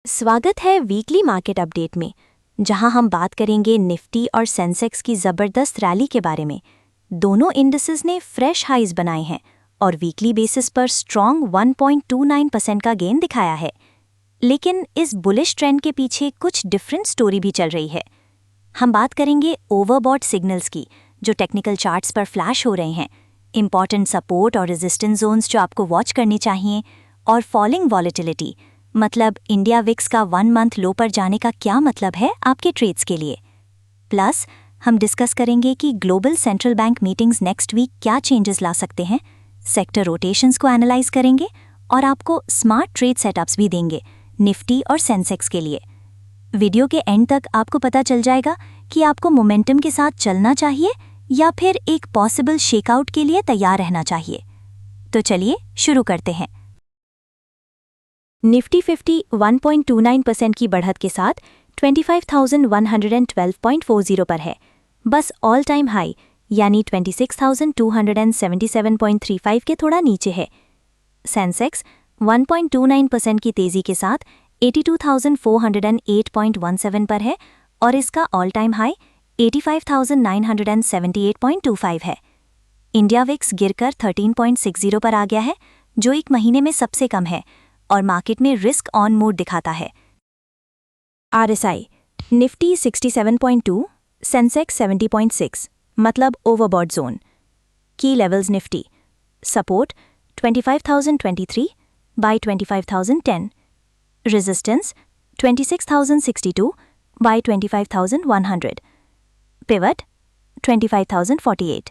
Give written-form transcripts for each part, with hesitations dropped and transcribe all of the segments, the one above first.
स्वागत है weekly market update में, जहां हम बात करेंगे निफ्टी और सेंसेक्स की ज़बरदस्त रैली के बारे में। दोनों इंडिसेस ने फ्रेश हाइज बनाए हैं और वीकली बेसिस पर स्ट्रॉन्ग 1.29% का गेन दिखाया है। लेकिन इस बुलिश ट्रेंड के पीछे कुछ डिफरेंट स्टोरी भी चल रही है। हम बात करेंगे ओवरबॉट सिग्नल्स की, जो टेक्निकल चार्ट्स पर फ्लैश हो रहे हैं, इंपॉर्टेंट सपोर्ट और रेजिस्टेंस जोन्स जो आपको वॉच करनी चाहिए, और फॉलिंग वॉलेटिलिटी, मतलब इंडिया विक्स का 1 मंथ लो पर जाने का क्या मतलब है आपके ट्रेड्स के लिए। प्लस हम डिस्कस करेंगे कि global central bank meetings next week क्या चेंजेस ला सकते हैं, सेक्टर रोटेशंस को एनालाइज करेंगे और आपको स्मार्ट ट्रेड सेटअप्स भी देंगे निफ्टी और सेंसेक्स के लिए। वीडियो के एंड तक आपको पता चल जाएगा कि आपको मोमेंटम के साथ चलना चाहिए या फिर एक पॉसिबल शेकआउट के लिए तैयार रहना चाहिए। तो चलिए शुरू करते हैं। निफ्टी 50 1.29% की बढ़त के साथ 25,112.40 पर है। बस ऑल टाइम हाई यानी 26,277.35 के थोड़ा नीचे है। सेंसेक्स 1.29% की तेजी के साथ 82,408.17 पर है और इसका ऑल टाइम हाई 85,978.25 है। इंडिया विक्स गिरकर 13.60 पर आ गया है, जो एक महीने में सबसे कम है और मार्केट में रिस्क ऑन मोड दिखाता है। आरएसआई निफ्टी 67.2, सेंसेक्स 70.6, मतलब overbought zone. Key levels Nifty support 25,023 by 25,010, resistance 26,062 by 25,100, pivot 25,048,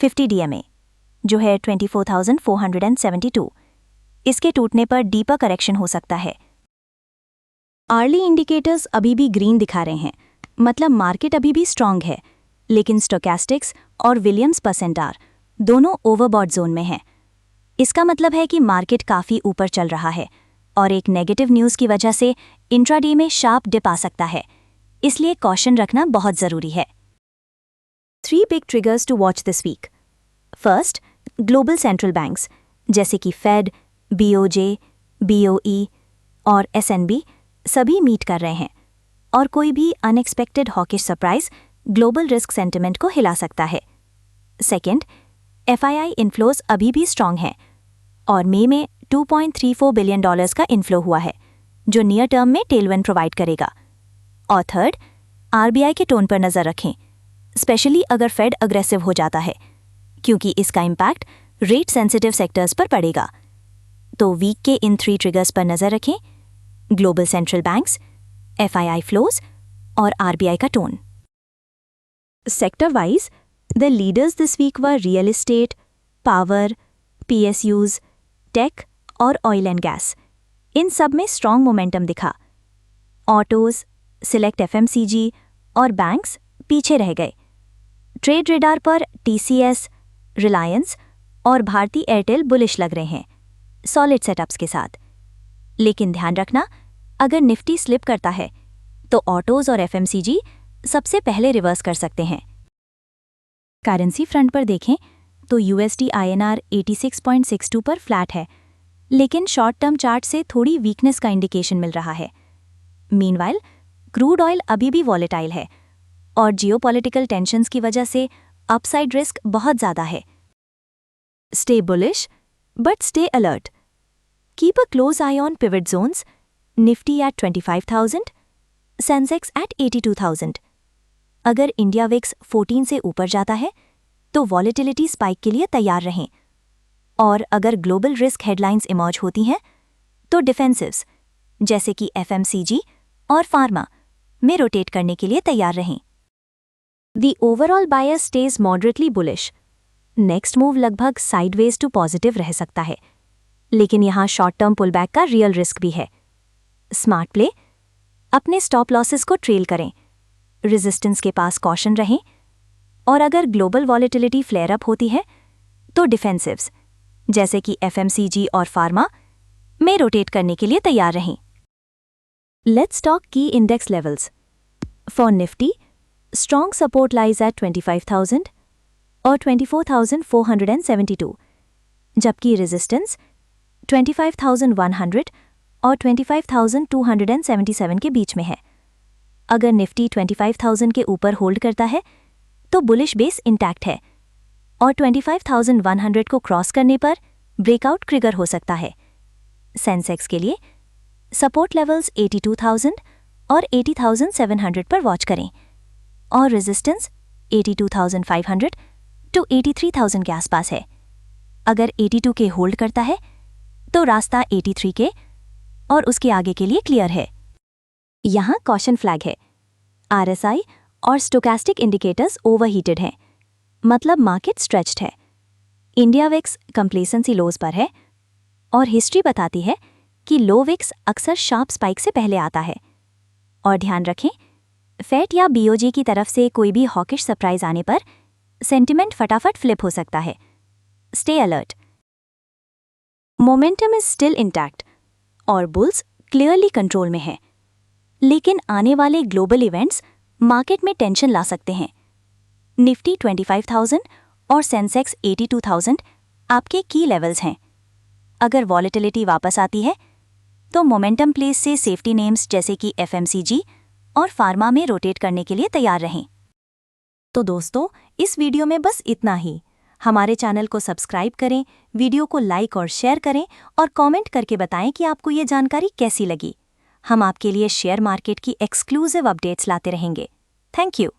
50 DMA जो है 24,472। इसके टूटने पर डीपर करेक्शन हो सकता है। अर्ली इंडिकेटर्स अभी भी ग्रीन दिखा रहे हैं, मतलब मार्केट अभी भी स्ट्रांग है, लेकिन स्टोकैस्टिक्स और विलियम्स परसेंटार दोनों ओवरबॉट जोन में हैं। इसका मतलब है कि मार्केट काफ़ी ऊपर चल रहा है और एक नेगेटिव न्यूज़ की वजह से इंट्राडे में शार्प डिप आ सकता है, इसलिए कॉशन रखना बहुत ज़रूरी है। 3 big triggers to watch this week. First, global central banks जैसे कि फेड, बीओजे, बीओई और एसएनबी सभी मीट कर रहे हैं और कोई भी unexpected hawkish surprise global risk sentiment को हिला सकता है। सेकंड, एफआईआई इनफ्लोज अभी भी स्ट्रांग हैं और मई में $2.34 बिलियन का इनफ्लो हुआ है, जो नियर टर्म में टेलविंड प्रोवाइड करेगा। और थर्ड, आरबीआई के टोन पर नज़र रखें, स्पेशली अगर फेड अग्रेसिव हो जाता है, क्योंकि इसका इम्पैक्ट रेट सेंसिटिव सेक्टर्स पर पड़ेगा। तो वीक के इन 3 ट्रिगर्स पर नजर रखें: global central banks, FII flows और आरबीआई का tone. Sector wise the leaders this week were real estate, power, PSUs, tech और ऑयल एंड गैस। इन सब में स्ट्रॉन्ग मोमेंटम दिखा। ऑटोज, सिलेक्ट एफएमसीजी और बैंक्स पीछे रह गए। ट्रेड रेडार पर टीसीएस, रिलायंस और भारती एयरटेल बुलिश लग रहे हैं, सॉलिड सेटअप्स के साथ। लेकिन ध्यान रखना, अगर निफ्टी स्लिप करता है तो ऑटोज और एफएमसीजी सबसे पहले रिवर्स कर सकते हैं। करेंसी फ्रंट पर देखें तो यूएसडी आईएनआर 86.62 पर फ्लैट है, लेकिन शॉर्ट टर्म चार्ट से थोड़ी वीकनेस का इंडिकेशन मिल रहा है। मीनवाइल क्रूड ऑयल अभी भी वॉलेटाइल है और जियोपॉलिटिकल टेंशंस की वजह से अपसाइड रिस्क बहुत ज़्यादा है। Stay bullish but stay alert. Keep a close eye on pivot zones, Nifty at 25,000, Sensex at 82,000. अगर इंडिया विक्स 14 से ऊपर जाता है तो वॉलेटिलिटी स्पाइक के लिए तैयार रहें, और अगर ग्लोबल रिस्क हेडलाइंस इमर्ज होती हैं तो डिफेंसिव्स जैसे कि एफएमसीजी और फार्मा में रोटेट करने के लिए तैयार रहें। The overall bias stage moderately bullish. Next move लगभग साइडवेज टू पॉजिटिव रह सकता है, लेकिन यहां शॉर्ट टर्म पुलबैक का रियल रिस्क भी है। स्मार्ट प्ले, अपने स्टॉप लॉसेस को ट्रेल करें, रेजिस्टेंस के पास कॉशन रहें, और अगर ग्लोबल वॉलेटिलिटी फ्लेयर अप होती है तो डिफेंसिव्स जैसे कि एफएमसीजी और फार्मा में रोटेट करने के लिए तैयार रहें। लेट्स टॉक की index levels. For Nifty, strong support lies at 25,000, और 24,472, जबकि रेजिस्टेंस 25,100 और 25,277 के बीच में है। अगर निफ्टी 25,000 के ऊपर होल्ड करता है तो बुलिश बेस इंटैक्ट है और 25,100 को क्रॉस करने पर ब्रेकआउट ट्रिगर हो सकता है। सेंसेक्स के लिए सपोर्ट लेवल्स 82,000 और 80,700 पर वॉच करें और रेजिस्टेंस 82,500 टू 83,000 के आसपास है। अगर 82 के होल्ड करता है तो रास्ता 83 के और उसके आगे के लिए क्लियर है। यहाँ कॉशन फ्लैग है। RSI और स्टोकास्टिक इंडिकेटर्स ओवरहीटेड हैं, मतलब मार्केट स्ट्रेच्ड है। इंडिया विक्स कंप्लेसेंसी लोज पर है और हिस्ट्री बताती है कि लो विक्स अक्सर शार्प स्पाइक से पहले आता है। और ध्यान रखें, फेड या BOJ की तरफ से कोई भी हॉकिश सरप्राइज आने पर सेंटिमेंट फटाफट फ्लिप हो सकता है। Stay alert. Momentum is still intact और बुल्स क्लियरली कंट्रोल में है, लेकिन आने वाले ग्लोबल इवेंट्स मार्केट में टेंशन ला सकते हैं। निफ्टी 25,000 और सेंसेक्स 82,000 आपके की लेवल्स हैं। अगर वॉलेटिलिटी वापस आती है तो मोमेंटम प्लेस से सेफ्टी नेम्स जैसे कि FMCG और फार्मा में रोटेट करने के लिए तैयार रहें। तो दोस्तों, इस वीडियो में बस इतना ही। हमारे चैनल को सब्सक्राइब करें, वीडियो को लाइक और शेयर करें और कमेंट करके बताएं कि आपको ये जानकारी कैसी लगी। हम आपके लिए शेयर मार्केट की एक्सक्लूसिव अपडेट्स लाते रहेंगे। Thank you.